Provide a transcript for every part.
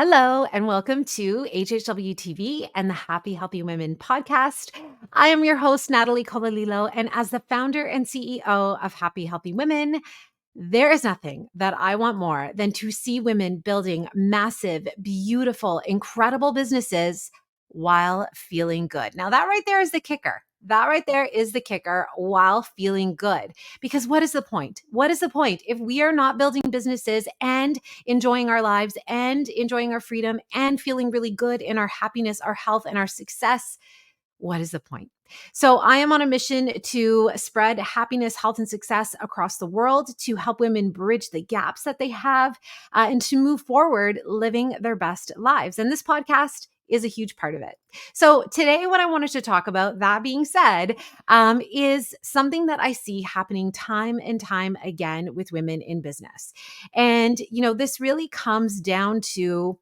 Hello, and welcome to HHW TV and the Happy Healthy Women podcast. I am your host, Natalie Colalilo, and as the founder and CEO of Happy Healthy Women, there is nothing that I want more than to see women building massive, beautiful, incredible businesses while feeling good. Now, that right there is the kicker. That right there is the kicker while feeling good. Because what is the point? What is the point if we are not building businesses and enjoying our lives and enjoying our freedom and feeling really good in our happiness, our health, and our success? What is the point? So, I am on a mission to spread happiness, health, and success across the world to help women bridge the gaps that they have and to move forward living their best lives. And this podcast is a huge part of it. So, today, what I wanted to talk about, that being said, is something that I see happening time and time again with women in business. And, this really comes down to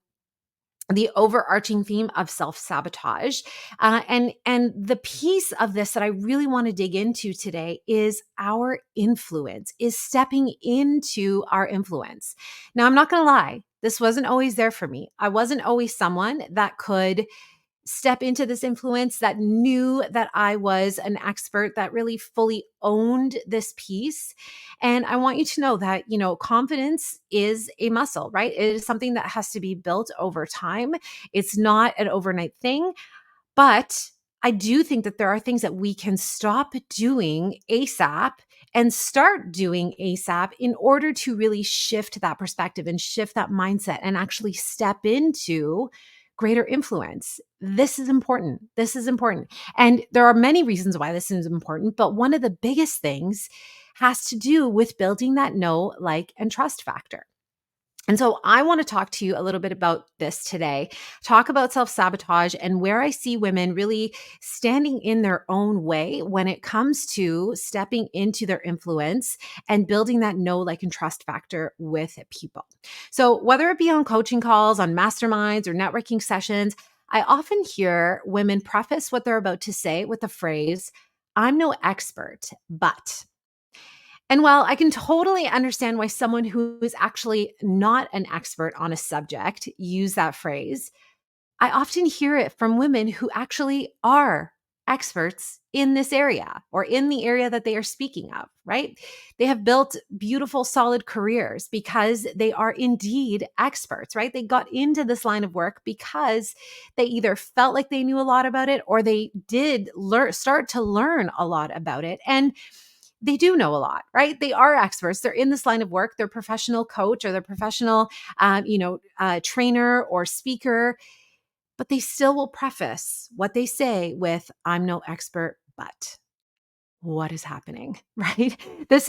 the overarching theme of self-sabotage. And the piece of this that I really want to dig into today is our influence, is stepping into our influence. Now, I'm not going to lie, this wasn't always there for me. I wasn't always someone that could step into this influence, that knew that I was an expert, that really fully owned this piece. And I want you to know that, confidence is a muscle, right? It is something that has to be built over time. It's not an overnight thing, but I do think that there are things that we can stop doing ASAP and start doing ASAP in order to really shift that perspective and shift that mindset and actually step into greater influence. This is important. This is important. And there are many reasons why this is important, but one of the biggest things has to do with building that know, like, and trust factor. And so I want to talk to you a little bit about this today, talk about self-sabotage and where I see women really standing in their own way when it comes to stepping into their influence and building that know, like, and trust factor with people. So whether it be on coaching calls, on masterminds, or networking sessions, I often hear women preface what they're about to say with the phrase, "I'm no expert, but." And while I can totally understand why someone who is actually not an expert on a subject use that phrase, I often hear it from women who actually are experts in this area or in the area that they are speaking of, right? They have built beautiful, solid careers because they are indeed experts, right? They got into this line of work because they either felt like they knew a lot about it or they did start to learn a lot about it. And they do know a lot, right? They are experts. They're in this line of work. They're professional coach or they're professional, trainer or speaker, but they still will preface what they say with, "I'm no expert, but." What is happening, right? This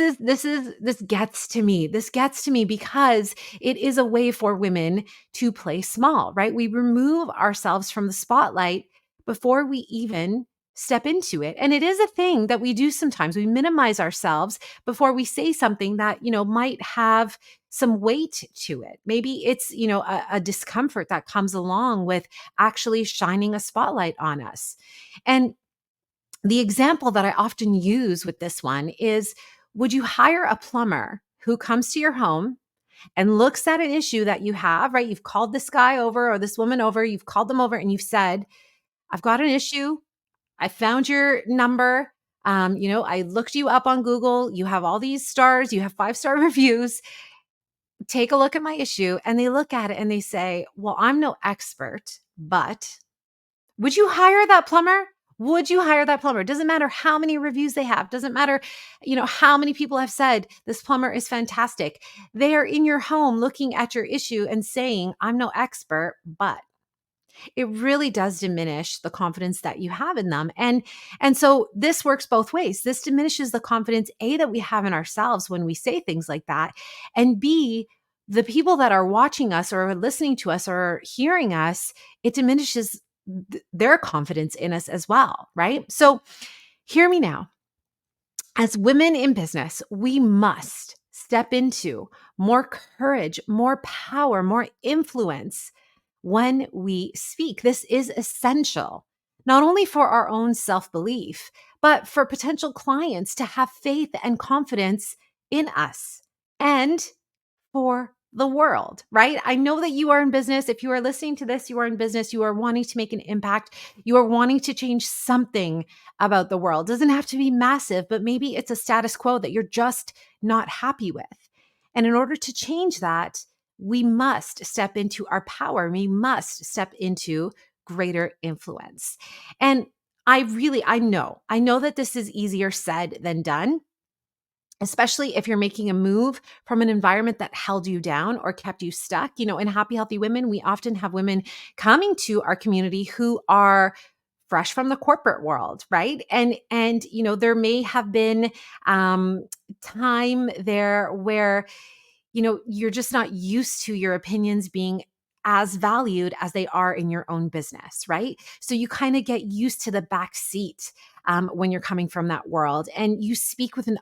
gets to me. This gets to me because it is a way for women to play small, right? We remove ourselves from the spotlight before we even step into it. And it is a thing that we do sometimes. We minimize ourselves before we say something that, might have some weight to it. Maybe it's, a discomfort that comes along with actually shining a spotlight on us. And the example that I often use with this one is, would you hire a plumber who comes to your home and looks at an issue that you have, right? You've called this guy over or this woman over, you've called them over and you've said, "I've got an issue. I found your number. I looked you up on Google. You have all these stars. You have 5-star reviews. Take a look at my issue." And they look at it and they say, "Well, I'm no expert, but..." Would you hire that plumber? Would you hire that plumber? Doesn't matter how many reviews they have. Doesn't matter, how many people have said this plumber is fantastic. They are in your home looking at your issue and saying, "I'm no expert, but..." It really does diminish the confidence that you have in them. And so this works both ways. This diminishes the confidence, A, that we have in ourselves when we say things like that, and B, the people that are watching us or listening to us or hearing us, it diminishes their confidence in us as well, right? So hear me now. As women in business, we must step into more courage, more power, more influence when we speak. This is essential, not only for our own self-belief, but for potential clients to have faith and confidence in us and for the world, right? I know that you are in business. If you are listening to this, you are in business, you are wanting to make an impact, you are wanting to change something about the world. It doesn't have to be massive, but maybe it's a status quo that you're just not happy with. And in order to change that, we must step into our power. We must step into greater influence. And I know that this is easier said than done, especially if you're making a move from an environment that held you down or kept you stuck. In Happy Healthy Women, we often have women coming to our community who are fresh from the corporate world, right? And there may have been time there where you're just not used to your opinions being as valued as they are in your own business, right? So you kind of get used to the back seat when you're coming from that world, and you speak with an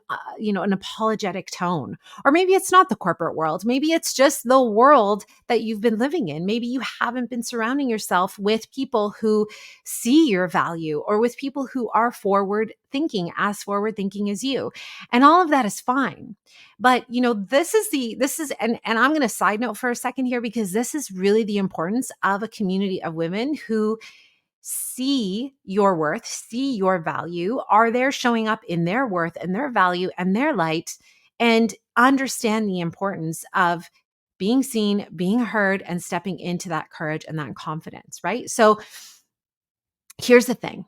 apologetic tone. Or maybe it's not the corporate world. Maybe it's just the world that you've been living in. Maybe you haven't been surrounding yourself with people who see your value, or with people who are as forward thinking as you. And all of that is fine. But and I'm going to side note for a second here, because this is really the importance of a community of women who see your worth, see your value, are there showing up in their worth and their value and their light, and understand the importance of being seen, being heard, and stepping into that courage and that confidence, right? So here's the thing.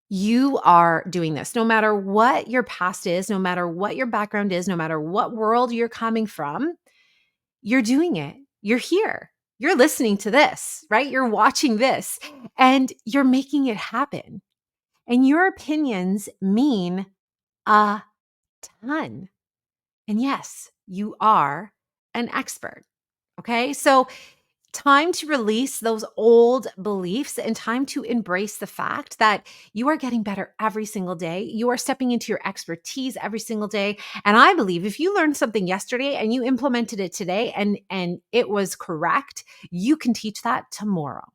You are doing this no matter what your past is, no matter what your background is, no matter what world you're coming from. You're doing it. You're here. You're listening to this, right? You're watching this, and you're making it happen. And your opinions mean a ton. And yes, you are an expert. Okay. So time to release those old beliefs, and time to embrace the fact that you are getting better every single day. You are stepping into your expertise every single day. And I believe if you learned something yesterday and you implemented it today, and it was correct, you can teach that tomorrow.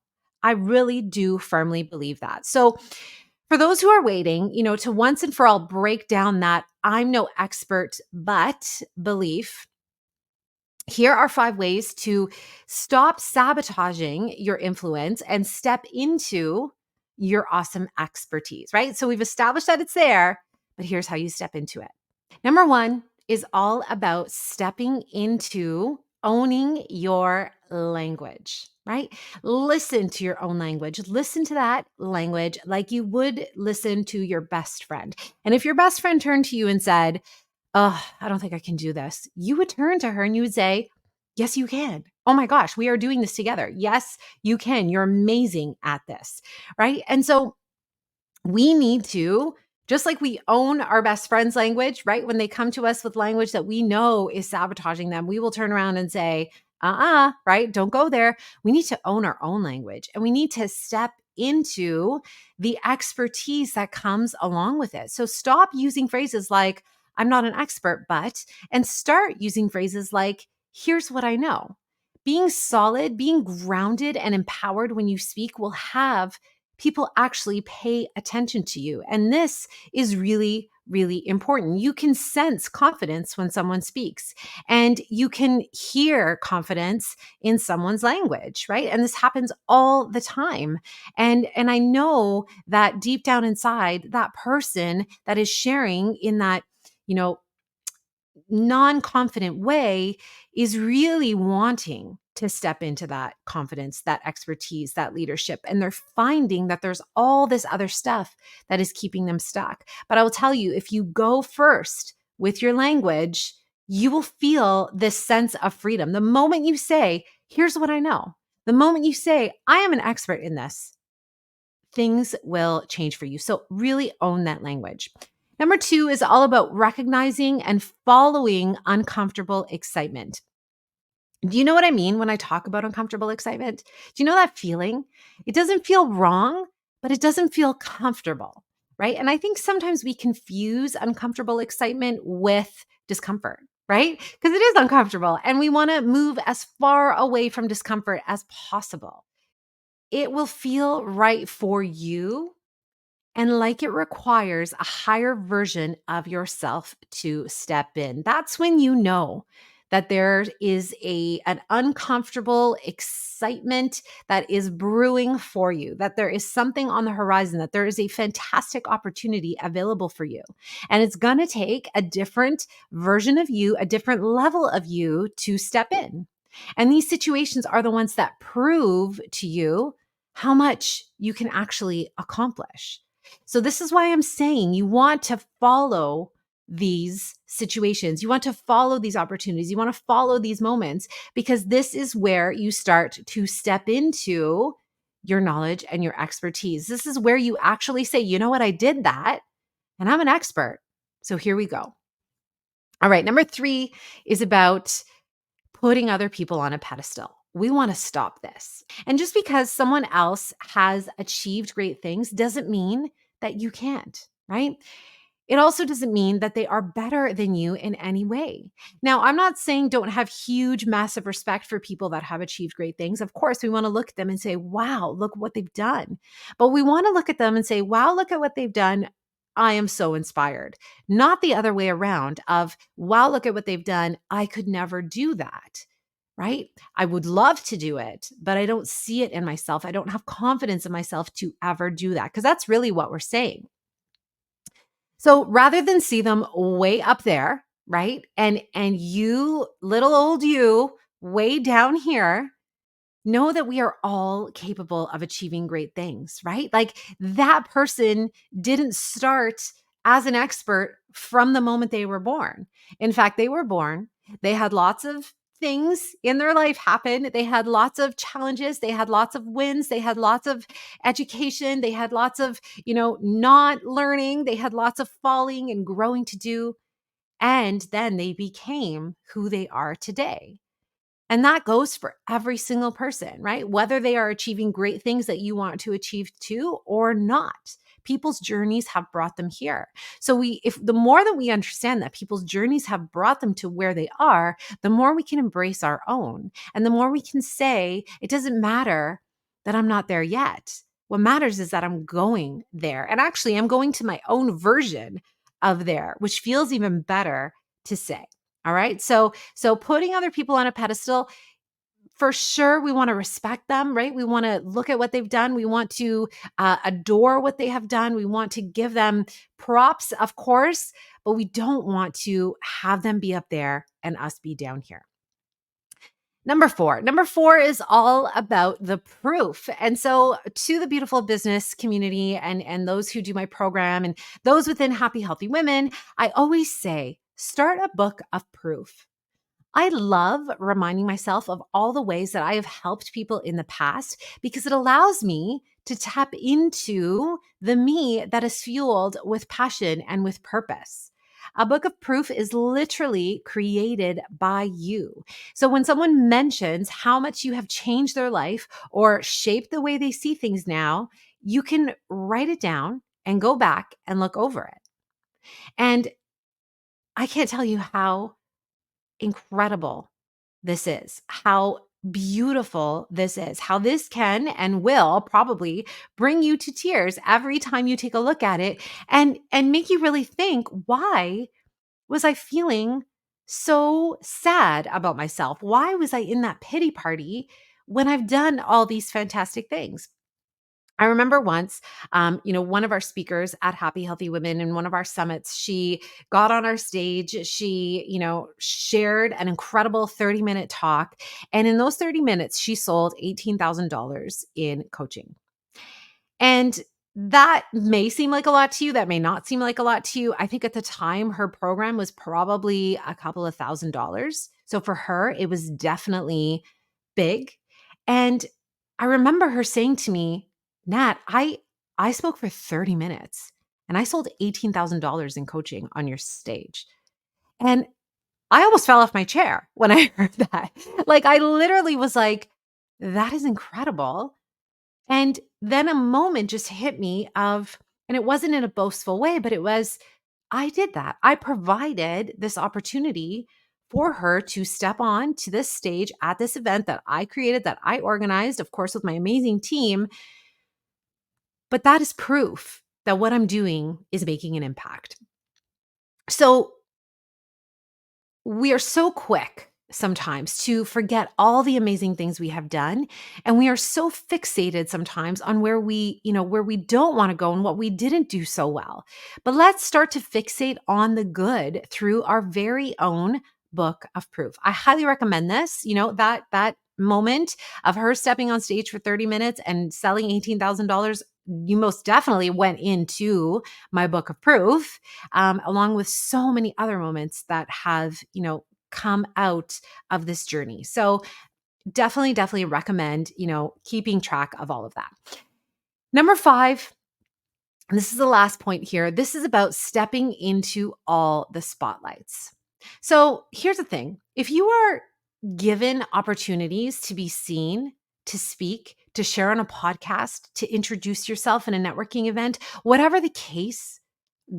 I really do firmly believe that. So for those who are waiting, to once and for all break down that I'm no expert but belief, here are 5 ways to stop sabotaging your influence and step into your awesome expertise, right? So we've established that it's there, but here's how you step into it. Number 1 is all about stepping into owning your language, right? Listen to your own language. Listen to that language like you would listen to your best friend. And if your best friend turned to you and said, "Oh, I don't think I can do this," you would turn to her and you would say, "Yes, you can. Oh my gosh, we are doing this together. Yes, you can. You're amazing at this." Right. And so we need to, just like we own our best friend's language, right? When they come to us with language that we know is sabotaging them, we will turn around and say, right? Don't go there. We need to own our own language, and we need to step into the expertise that comes along with it. So stop using phrases like, "I'm not an expert, but," and start using phrases like, "Here's what I know." Being solid, being grounded and empowered when you speak will have people actually pay attention to you. And this is really, really important. You can sense confidence when someone speaks, and you can hear confidence in someone's language, right? And this happens all the time. And I know that deep down inside, that person that is sharing in that, you know, non-confident way is really wanting to step into that confidence, that expertise, that leadership. And they're finding that there's all this other stuff that is keeping them stuck. But I will tell you, if you go first with your language, you will feel this sense of freedom. The moment you say, "Here's what I know," the moment you say, "I am an expert in this," things will change for you. So really own that language. Number 2 is all about recognizing and following uncomfortable excitement. Do you know what I mean when I talk about uncomfortable excitement? Do you know that feeling? It doesn't feel wrong, but it doesn't feel comfortable, right? And I think sometimes we confuse uncomfortable excitement with discomfort, right? Because it is uncomfortable and we want to move as far away from discomfort as possible. It will feel right for you, and like it requires a higher version of yourself to step in. That's when you know that there is an uncomfortable excitement that is brewing for you, that there is something on the horizon, that there is a fantastic opportunity available for you. And it's going to take a different version of you, a different level of you to step in. And these situations are the ones that prove to you how much you can actually accomplish. So, this is why I'm saying you want to follow these situations. You want to follow these opportunities. You want to follow these moments because this is where you start to step into your knowledge and your expertise. This is where you actually say, you know what, I did that and I'm an expert. So, here we go. All right. Number 3 is about putting other people on a pedestal. We want to stop this. And just because someone else has achieved great things doesn't mean that you can't, right? It also doesn't mean that they are better than you in any way. Now, I'm not saying don't have huge, massive respect for people that have achieved great things. Of course, we want to look at them and say, wow, look what they've done. But we want to look at them and say, wow, look at what they've done. I am so inspired. Not the other way around of, wow, look at what they've done. I could never do that. Right? I would love to do it, but I don't see it in myself. I don't have confidence in myself to ever do that because that's really what we're saying. So rather than see them way up there, right? And you little old you way down here, know that we are all capable of achieving great things, right? Like that person didn't start as an expert from the moment they were born. In fact, they were born, they had lots of things in their life happen. They had lots of challenges, they had lots of wins, they had lots of education, they had lots of, not learning, they had lots of falling and growing to do. And then they became who they are today. And that goes for every single person, right? Whether they are achieving great things that you want to achieve too or not. People's journeys have brought them here. So if the more that we understand that people's journeys have brought them to where they are, the more we can embrace our own. And the more we can say, it doesn't matter that I'm not there yet. What matters is that I'm going there. And actually, I'm going to my own version of there, which feels even better to say. All right. So putting other people on a pedestal, for sure, we want to respect them, right? We want to look at what they've done. We want to adore what they have done. We want to give them props, of course, but we don't want to have them be up there and us be down here. Number four. Number 4 is all about the proof. And so to the beautiful business community and those who do my program and those within Happy Healthy Women, I always say, start a book of proof. I love reminding myself of all the ways that I have helped people in the past because it allows me to tap into the me that is fueled with passion and with purpose. A book of proof is literally created by you. So when someone mentions how much you have changed their life or shaped the way they see things now, you can write it down and go back and look over it. And I can't tell you how incredible this is, how beautiful this is, how this can and will probably bring you to tears every time you take a look at it and make you really think, why was I feeling so sad about myself? Why was I in that pity party when I've done all these fantastic things? I remember once, one of our speakers at Happy Healthy Women in one of our summits, she got on our stage, she, shared an incredible 30-minute talk. And in those 30 minutes, she sold $18,000 in coaching. And that may seem like a lot to you. That may not seem like a lot to you. I think at the time, her program was probably a couple of $1,000s. So for her, it was definitely big. And I remember her saying to me, Nat, I spoke for 30 minutes and I sold $18,000 in coaching on your stage. And I almost fell off my chair when I heard that. Like, I literally was like, that is incredible. And then a moment just hit me and it wasn't in a boastful way, but it was, I did that. I provided this opportunity for her to step on to this stage at this event that I created, that I organized, of course, with my amazing team. But that is proof that what I'm doing is making an impact. So we are so quick sometimes to forget all the amazing things we have done. And we are so fixated sometimes on where we don't want to go and what we didn't do so well. But let's start to fixate on the good through our very own book of proof. I highly recommend this. That moment of her stepping on stage for 30 minutes and selling $18,000, you most definitely went into my book of proof, along with so many other moments that have, come out of this journey. So definitely recommend, keeping track of all of that. Number 5, and this is the last point here. This is about stepping into all the spotlights. So here's the thing. If you are given opportunities to be seen, to speak, to share on a podcast, to introduce yourself in a networking event, whatever the case,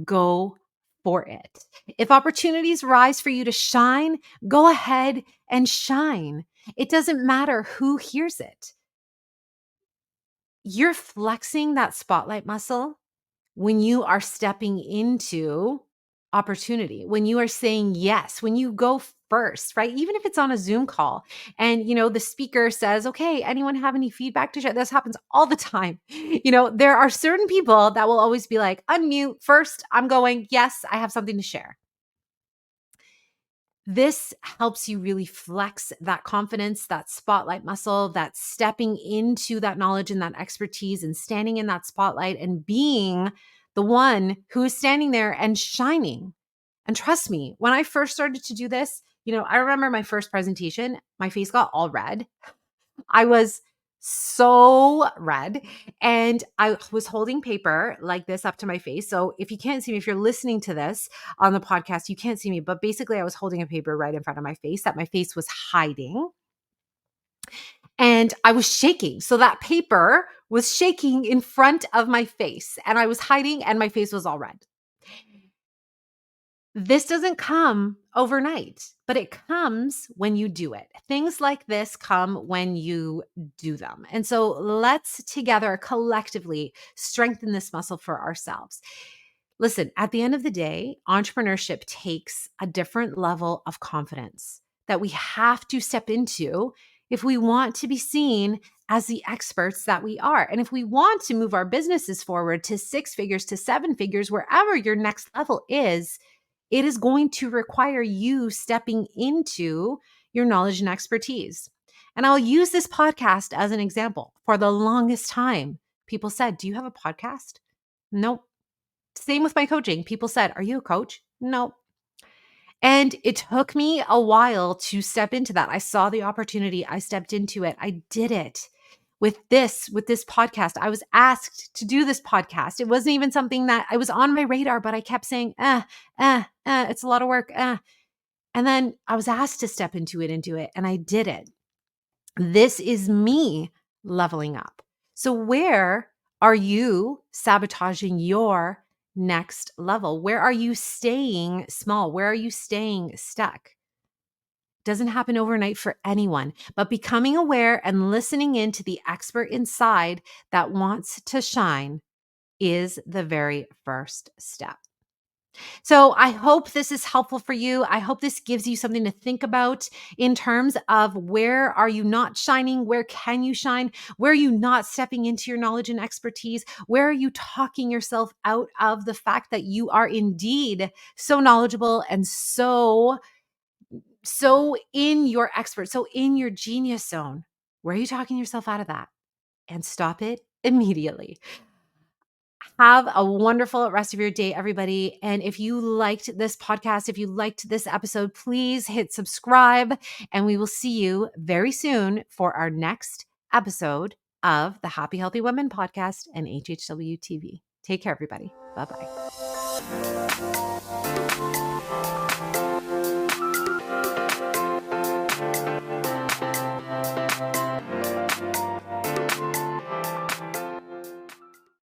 go for it. If opportunities rise for you to shine, go ahead and shine. It doesn't matter who hears it. You're flexing that spotlight muscle when you are stepping into opportunity, when you are saying yes, when you go first, right? Even if it's on a Zoom call and, the speaker says, okay, anyone have any feedback to share? This happens all the time. There are certain people that will always be like, unmute first. I'm going, yes, I have something to share. This helps you really flex that confidence, that spotlight muscle, that stepping into that knowledge and that expertise and standing in that spotlight and being the one who is standing there and shining. And trust me, when I first started to do this, I remember my first presentation, my face got all red. I was so red and I was holding paper like this up to my face. So if you can't see me, if you're listening to this on the podcast, you can't see me, but basically I was holding a paper right in front of my face that my face was hiding and I was shaking. So that paper was shaking in front of my face and I was hiding and my face was all red. This doesn't come overnight, but it comes when you do it. Things like this come when you do them. And so let's together collectively strengthen this muscle for ourselves. Listen, at the end of the day, entrepreneurship takes a different level of confidence that we have to step into if we want to be seen as the experts that we are. And if we want to move our businesses forward to 6 figures, to 7 figures, wherever your next level is, it is going to require you stepping into your knowledge and expertise. And I'll use this podcast as an example. For the longest time, people said, do you have a podcast? Nope. Same with my coaching. People said, are you a coach? Nope. And it took me a while to step into that. I saw the opportunity. I stepped into it. I did it. With this podcast, I was asked to do this podcast. It wasn't even something that I was on my radar, but I kept saying, it's a lot of work. And then I was asked to step into it and do it. And I did it. This is me leveling up. So where are you sabotaging your next level? Where are you staying small? Where are you staying stuck? Doesn't happen overnight for anyone, but becoming aware and listening in to the expert inside that wants to shine is the very first step. So I hope this is helpful for you. I hope this gives you something to think about in terms of where are you not shining? Where can you shine? Where are you not stepping into your knowledge and expertise? Where are you talking yourself out of the fact that you are indeed so knowledgeable and so in your expert, so in your genius zone? Where are you talking yourself out of that? And stop it immediately. Have a wonderful rest of your day, everybody. And if you liked this podcast, if you liked this episode, please hit subscribe. And we will see you very soon for our next episode of the Happy Healthy Women podcast and HHW TV. Take care, everybody. Bye-bye.